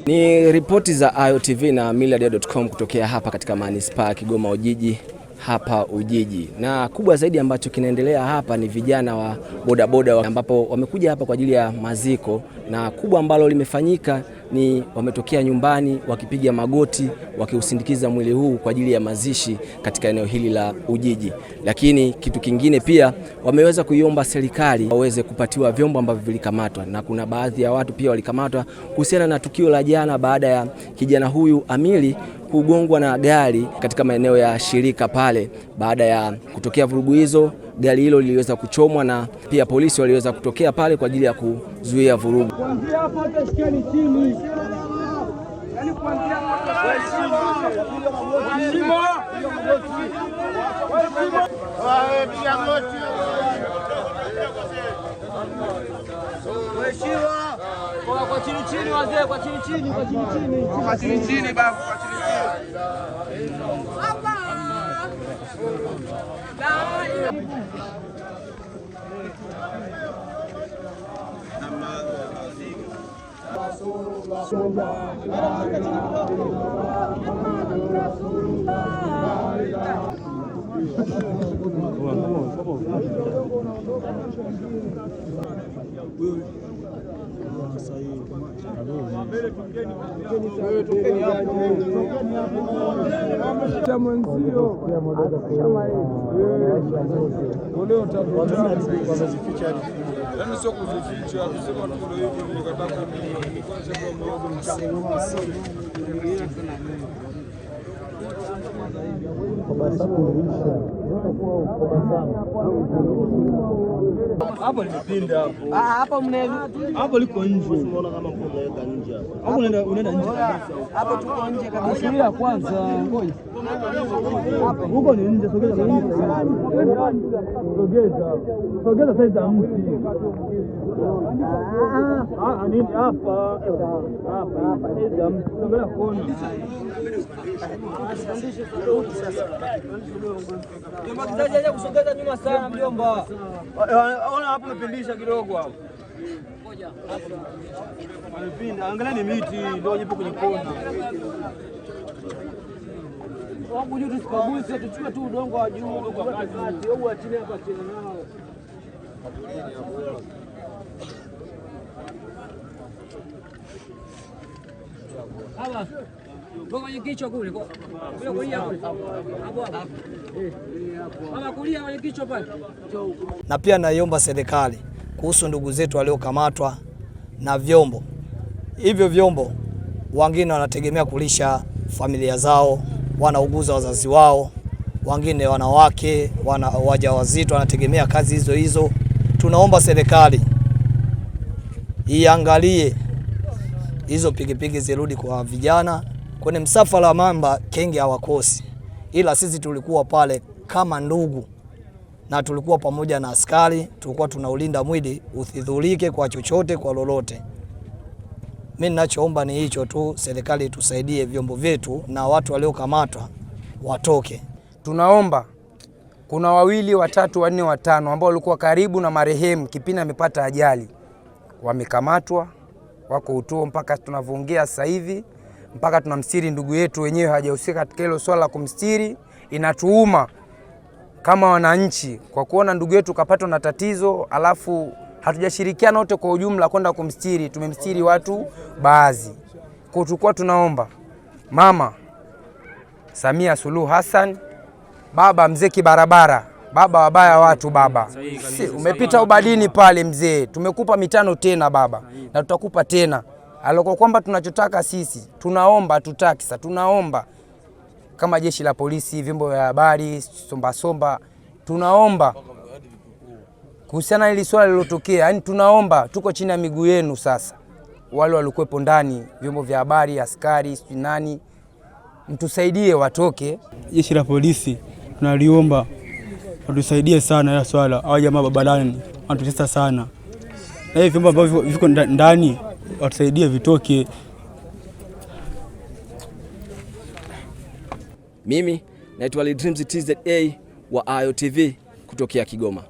Ni ripoti za AyoTV na millardayo.com kutokea hapa katika manispaa Kigoma Ujiji hapa Ujiji. Na kubwa zaidi ambacho kinaendelea hapa ni vijana wa bodaboda ambapo wamekuja hapa kwa ajili ya maziko, na kubwa ambalo limefanyika ni wametokea nyumbani wakipiga magoti wakiusindikiza mwili huu kwa ajili ya mazishi katika eneo hili la Ujiji. Lakini kitu kingine pia wameweza kuiomba serikali waweze kupatiwa vyombo ambavyo vilikamatwa, na kuna baadhi ya watu pia walikamatwa kuhusiana na tukio la jana baada ya kijana huyu Amili kugongwa na gari katika maeneo ya shirika pale. Baada ya kutokea vurugu hizo, gari hilo liliweza kuchomwa na pia polisi waliweza kutokea pale kwa ajili ya kuzuia vurugu. Kuanzia hapo hata shikeni chini. Yaani kuanzia hapo kwa chini chini wazee, kwa chini chini, kwa chini chini. Kwa chini chini babu, kwa chini chini. Hapa. Hapo limepinda hapo. Hapo Hapo liko nje. Unaona kama unaweka nje hapo. Hapo unaenda nje kabisa. Hapo tuko nje kabisa. Shikilia kwanza. Ngoja. Hapo huko ni nje, sogeza kabisa. Sogeza sasa mti. Nini hapa? Hapa. Sasa mti. Sogeza kona. Mtajaje kusogeza nyuma sana mjomba. Ona hapo umepindisha kidogo hapo. Ngoja. Amepinda. Angalia ni miti ndio ipo kwenye kona. Wangu juu tusikabuse, tuchukue tu udongo wa juu kwa kati au wa chini hapa chini nao. Hapa. Kwenye kichwa kule. Kule kulia kule. Hapo hapo. Mama kulia kwenye kichwa pale. Na pia naiomba serikali kuhusu ndugu zetu waliokamatwa na vyombo. Hivyo vyombo wengine wanategemea kulisha familia zao, wanauguza wazazi wao, wengine wanawake, wajawazito wanategemea kazi hizo hizo. Tunaomba serikali iangalie hizo pikipiki zirudi kwa vijana. Kwenye msafara wa mamba kenge hawakosi, ila sisi tulikuwa pale kama ndugu na tulikuwa pamoja na askari, tulikuwa tunaulinda mwili usidhurike kwa chochote, kwa lolote. Mimi ninachoomba ni hicho tu, serikali tusaidie vyombo vyetu na watu waliokamatwa watoke. Tunaomba, kuna 2, 3, 4, 5 ambao walikuwa karibu na marehemu kipindi amepata ajali, wamekamatwa, wako utuo mpaka tunavyoongea sasa hivi, mpaka tunamstiri ndugu yetu, wenyewe hajahusika katika hilo swala la kumstiri. Inatuuma kama wananchi kwa kuona ndugu yetu kapatwa na tatizo, alafu hatujashirikiana wote kwa ujumla kwenda kumstiri, tumemstiri watu baadhi. Kwa tulikuwa tunaomba Mama Samia Suluhu Hassan, baba mzee kibarabara, baba wabaya watu, baba umepita ubadini pale mzee, tumekupa 5 tena baba na tutakupa tena. Aloko kwamba tunachotaka sisi, tunaomba tutaki sasa, tunaomba kama jeshi la polisi, vyombo vya habari, somba, tunaomba kuhusiana na hili swala lilotokea, yani tunaomba, tuko chini ya miguu yenu sasa. Wale walikuwepo ndani, vyombo vya habari, askari, nani, mtusaidie watoke. Jeshi la polisi tunaliomba watusaidie sana ya swala. Hao jamaa babalani wanatutesa sana. Na hivi vyombo ambavyo viko ndani watusaidie vitoke. Mimi naitwa Dreams TZA wa Ayo TV kutokea Kigoma.